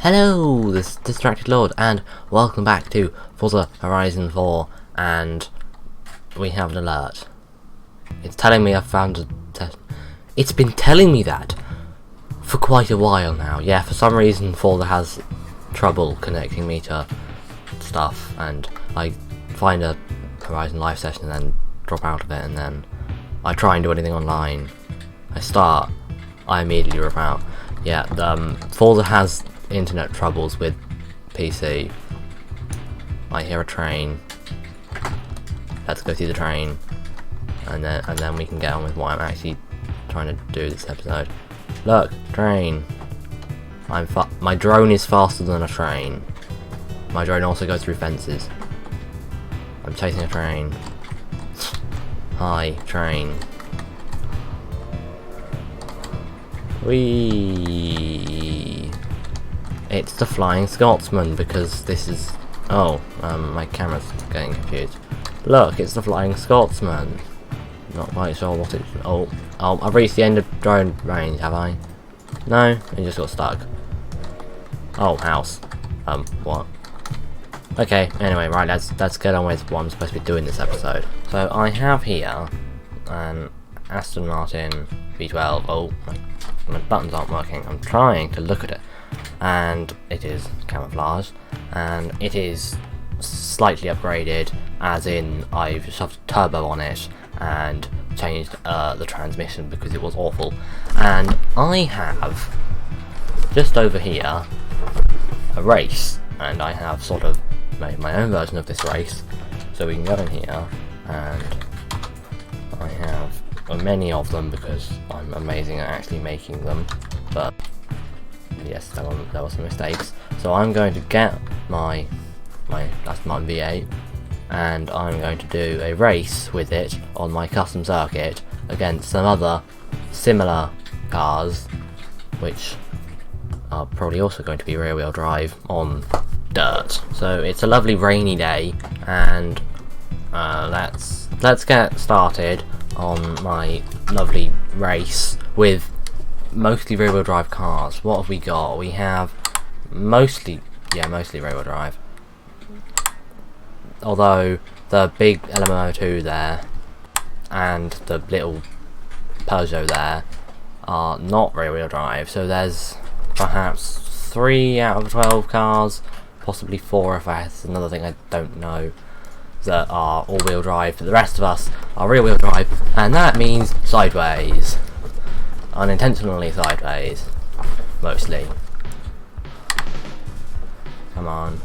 Hello, this is Distracted Lord, and welcome back to Forza Horizon 4, and we have an alert. It's telling me I've found a test. It's been telling me that for quite a while now. Yeah, for some reason Forza has trouble connecting me to stuff, and I find a Horizon live session and then drop out of it, and then I try and do anything online. I start, I immediately drop out. Yeah, Forza has internet troubles with PC. I hear a train. Let's go see the train, and then we can get on with what I'm actually trying to do this episode. Look, train. My drone is faster than a train. My drone also goes through fences. I'm chasing a train. Hi, train. Whee! It's the Flying Scotsman, because this is... Oh, my camera's getting confused. Look, it's the Flying Scotsman. Not quite sure what it's... Oh, I've reached the end of drone range, have I? No, it just got stuck. Oh, house. What? Okay, anyway, right, let's get on with what I'm supposed to be doing this episode. So, I have here an Aston Martin V8. Oh, my buttons aren't working. I'm trying to look at it. And it is camouflaged, and it is slightly upgraded, as in I've shoved turbo on it and changed the transmission because it was awful. And I have just over here a race, and I have sort of made my own version of this race, so we can go in here, and I have many of them because I'm amazing at actually making them, but yes, there were some mistakes. So I'm going to get my Aston Martin V8, and I'm going to do a race with it on my custom circuit against some other similar cars, which are probably also going to be rear-wheel drive on dirt. So it's a lovely rainy day, and let's get started on my lovely race with mostly rear-wheel drive cars. What have we got? We have mostly rear-wheel drive. Although the big LMO2 there and the little Peugeot there are not rear-wheel drive. So there's perhaps 3 out of 12 cars, possibly 4 if that's another thing I don't know, that are all-wheel drive. But the rest of us are rear-wheel drive, and that means sideways. Unintentionally sideways, mostly. Come on.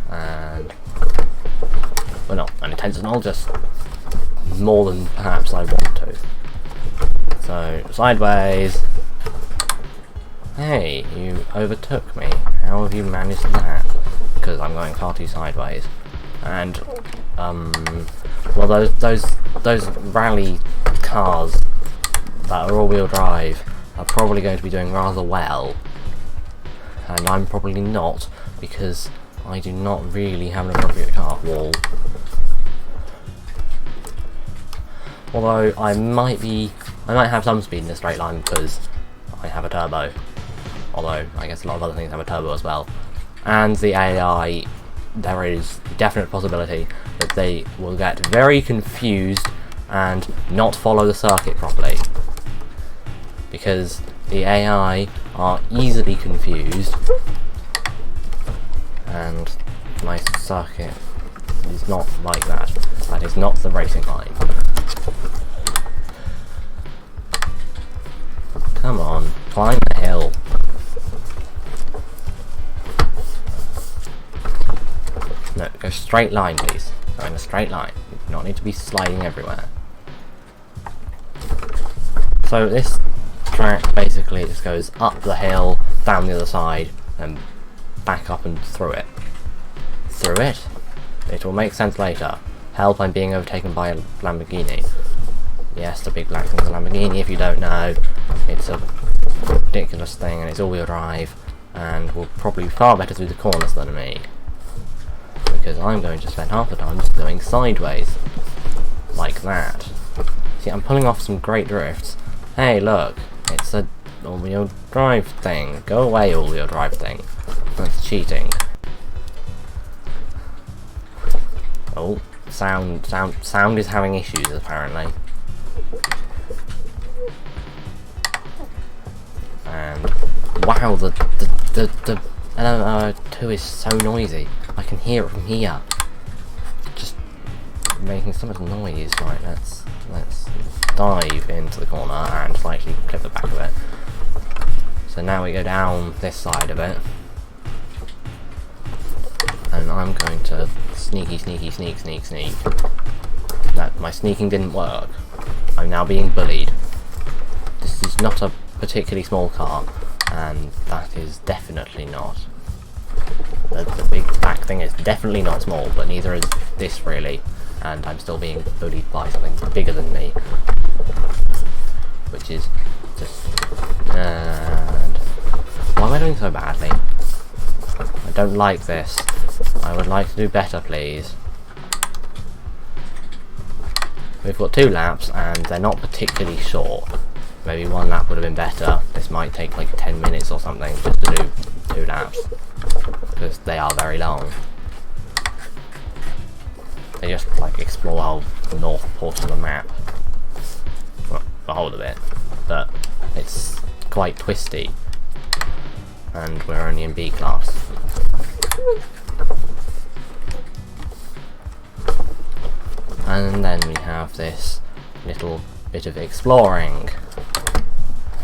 And well, not unintentional, just more than perhaps I want to. So sideways. Hey, you overtook me. How have you managed that? Because I'm going far too sideways. And well, those rally cars that are all-wheel drive are probably going to be doing rather well, and I'm probably not, because I do not really have an appropriate car wall. Although I might have some speed in a straight line because I have a turbo. Although I guess a lot of other things have a turbo as well. And the AI, there is a definite possibility that they will get very confused and not follow the circuit properly, because the AI are easily confused, and my circuit is not like that. That is not the racing line. Come on, climb the hill. No, go straight line, please. Go in a straight line. You do not need to be sliding everywhere. So this track basically just goes up the hill, down the other side, and back up and through it. Through it? It will make sense later. Help, I'm being overtaken by a Lamborghini. Yes, the big black thing's a Lamborghini, if you don't know. It's a ridiculous thing, and it's all-wheel drive, and will probably be far better through the corners than me, because I'm going to spend half the time just going sideways. Like that. See, I'm pulling off some great drifts. Hey, look, it's a all-wheel drive thing. Go away, all-wheel drive thing. That's cheating. Oh, sound is having issues apparently. And wow, the LMO2 is so noisy. I can hear it from here. Just making so much noise. Right, let's dive into the corner and slightly clip the back of it. So now we go down this side of it. And I'm going to sneak. That my sneaking didn't work. I'm now being bullied. This is not a particularly small car, and that is definitely not. The big back thing is definitely not small, but neither is this really. And I'm still being bullied by something bigger than me, which is just. And why am I doing so badly? I don't like this. I would like to do better, please. We've got 2 laps, and they're not particularly short. Maybe 1 lap would have been better. This might take like 10 minutes or something just to do 2 laps, because they are very long. They just like explore the whole north portion of the map. Well, the whole of it, but it's quite twisty. And we're only in B class. And then we have this little bit of exploring.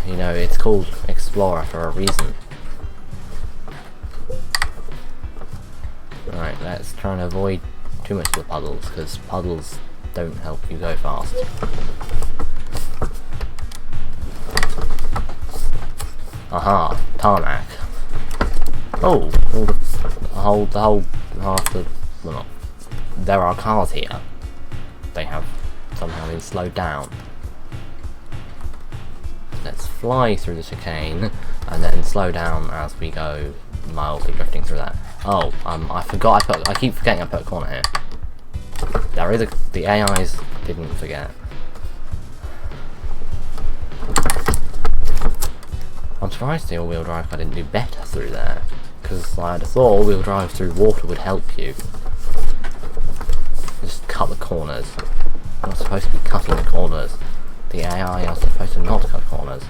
You know, it's called Explorer for a reason. Right, let's try and avoid too much of the puddles, because puddles don't help you go fast. Aha, tarmac. Oh, well, there are cars here. They have somehow been slowed down. Let's fly through the chicane and then slow down as we go, mildly drifting through that. Oh, I forgot I keep forgetting I put a corner here. There is the AIs didn't forget. I'm surprised the all-wheel drive car didn't do better through there, because I'd have thought all-wheel drive through water would help you. Just cut the corners. You're not supposed to be cutting the corners. The AI are supposed to not cut corners.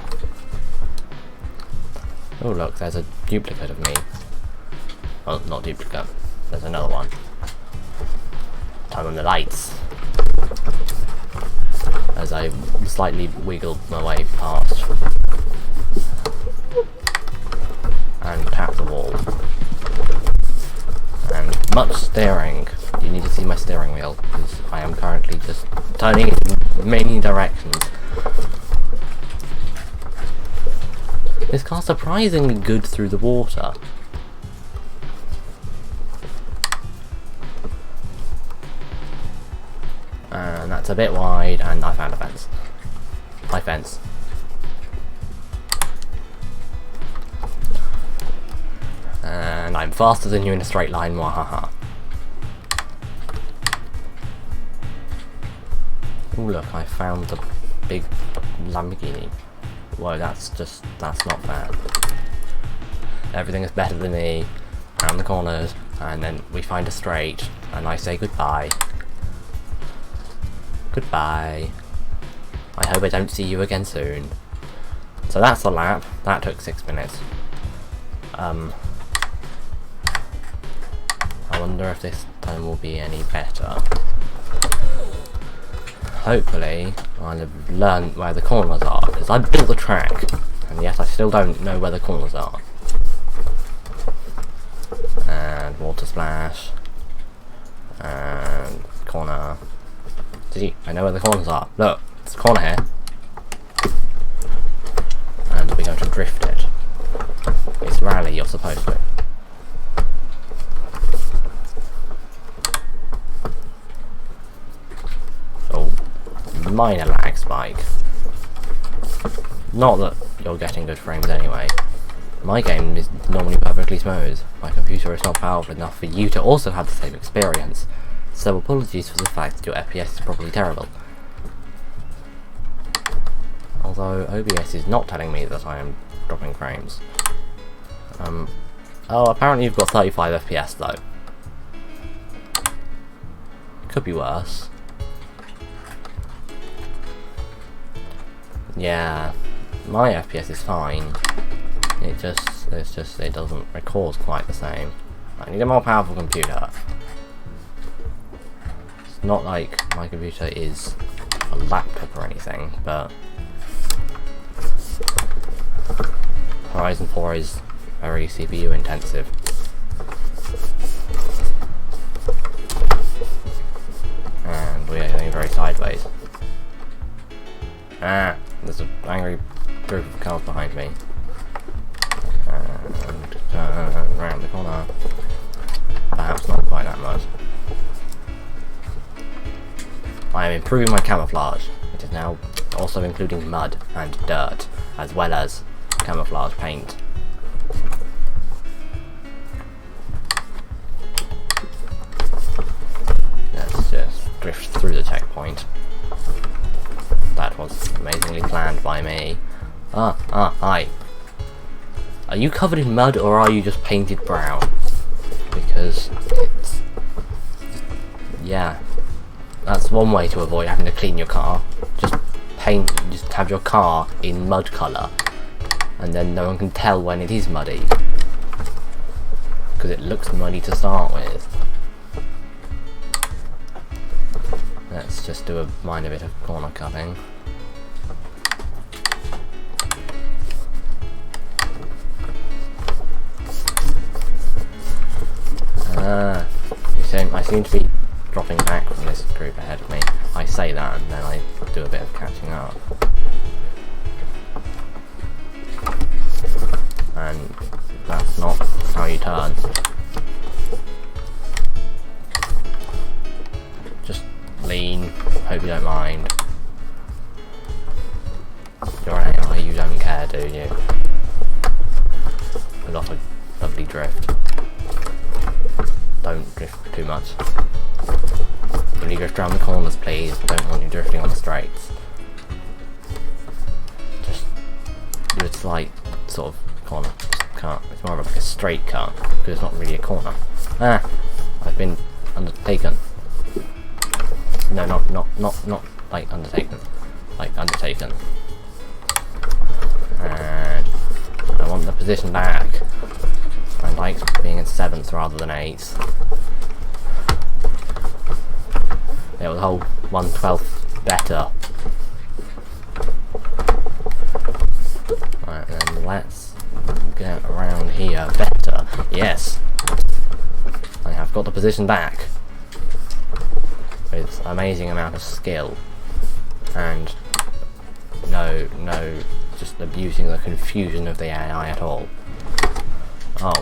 Oh look, there's a duplicate of me. Well, not duplicate. There's another one. Turn on the lights. As I slightly wiggled my way past. And tap the wall. And much steering. You need to see my steering wheel, because I am currently just turning in many directions. This car's surprisingly good through the water. And that's a bit wide, and I found a fence. My fence. And I'm faster than you in a straight line, wahaha. Oh look, I found the big Lamborghini. Whoa, that's not bad. Everything is better than me. Round the corners, and then we find a straight, and I say goodbye. Goodbye. I hope I don't see you again soon. So that's the lap. That took 6 minutes. I wonder if this time will be any better. Hopefully, I'll have learned where the corners are, because I built the track, and yet I still don't know where the corners are. And water splash. And corner. See, I know where the corners are. Look, it's a corner here. And we're going to drift it. It's rally, you're supposed to. Oh, minor lag spike. Not that you're getting good frames anyway. My game is normally perfectly smooth. My computer is not powerful enough for you to also have the same experience. So apologies for the fact that your FPS is probably terrible. Oh Although OBS is not telling me that I am dropping frames. Oh, apparently you've got 35 FPS though. Could be worse. Yeah, my FPS is fine. It doesn't record quite the same. I need a more powerful computer. It's not like my computer is a laptop or anything, but Horizon 4 is very CPU intensive. And we are going very sideways. Ah, there's an angry group of cars behind me. And turn around the corner. Perhaps not quite that much. I am improving my camouflage. It is now also including mud and dirt, as well as camouflage paint. Let's just drift through the checkpoint. That was amazingly planned by me. Hi. Are you covered in mud or are you just painted brown? Because it's... yeah. That's one way to avoid having to clean your car. Just have your car in mud colour. And then no one can tell when it is muddy. Because it looks muddy to start with. Let's just do a minor bit of corner cutting. I seem to be dropping back from this group ahead of me. I say that and then I do a bit of catching up. And that's not how you turn. Just lean, hope you don't mind. You're an AI, you don't care, do you? A lot of lovely drift. Don't drift too much. When you drift around the corners, please. Don't want you drifting on the straights. Just do a slight sort of corner cut. It's more of like a straight cut because it's not really a corner. Ah, I've been undertaken. No, not like undertaken. Like undertaken. And I want the position back. I like being in 7th rather than 8th. It was a whole 1/12 better. Right, then let's get around here better. Yes! I have got the position back. With amazing amount of skill. And no, just abusing the confusion of the AI at all. Oh,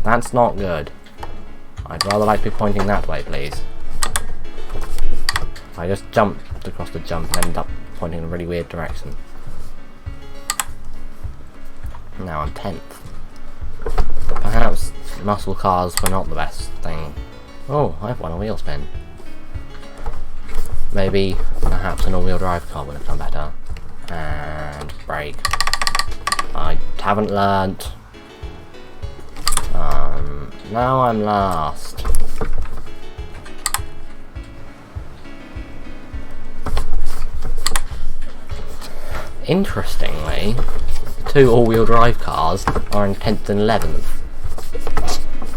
that's not good. I'd rather like to be pointing that way, please. I just jumped across the jump and ended up pointing in a really weird direction. Now I'm 10th. Perhaps muscle cars were not the best thing. Oh, I've won a wheel spin. Maybe, perhaps an all-wheel drive car would have done better. And brake. I haven't learnt. Now I'm last. Interestingly, the two all-wheel drive cars are in 10th and 11th.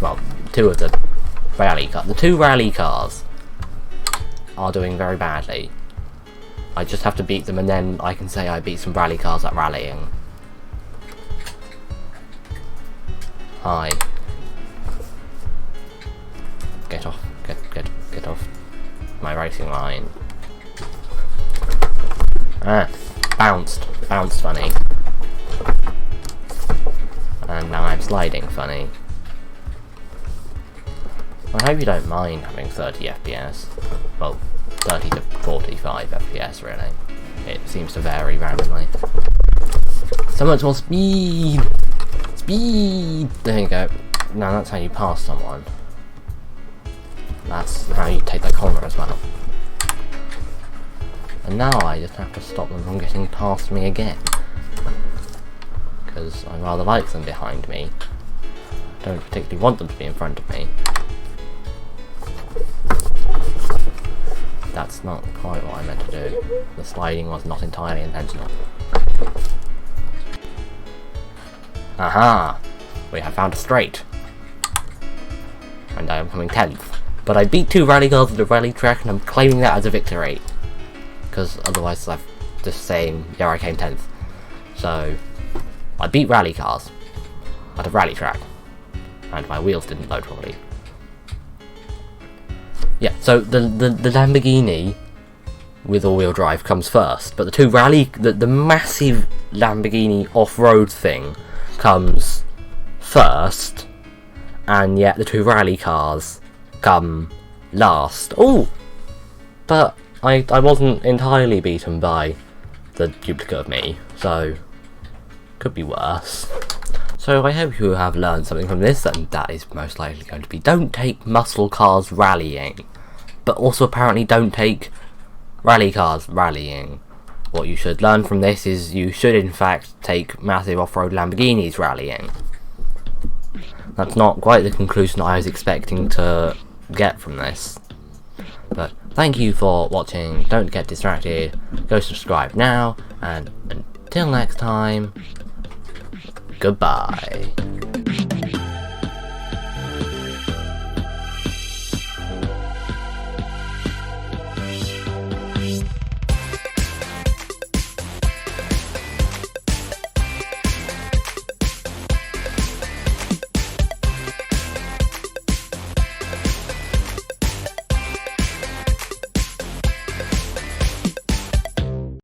Well, two of the rally cars. The two rally cars are doing very badly. I just have to beat them and then I can say I beat some rally cars at rallying. Hi. Get off, get off my racing line. Ah, bounced funny. And now I'm sliding funny. I hope you don't mind having 30 FPS. Well, 30 to 45 FPS really. It seems to vary randomly. So much more speed! Speed! There you go. Now that's how you pass someone. That's how you take that corner as well. And now I just have to stop them from getting past me again. Because I rather like them behind me. I don't particularly want them to be in front of me. That's not quite what I meant to do. The sliding was not entirely intentional. Aha! We have found a straight. And I am coming 10th. But I beat 2 rally cars at the rally track and I'm claiming that as a victory. Because otherwise I'm just saying, yeah, I came 10th. So, I beat rally cars at a rally track. And my wheels didn't load properly. Yeah, so the Lamborghini with all-wheel drive comes first, but the massive Lamborghini off-road thing comes first, and yet the 2 rally cars come last. Oh, but I wasn't entirely beaten by the duplicate of me, so could be worse. So I hope you have learned something from this, and that is most likely going to be don't take muscle cars rallying, but also apparently don't take rally cars rallying. What you should learn from this is you should in fact take massive off-road Lamborghinis rallying. That's not quite the conclusion I was expecting to get from this. But thank you for watching, don't get distracted, go subscribe now, and until next time, goodbye.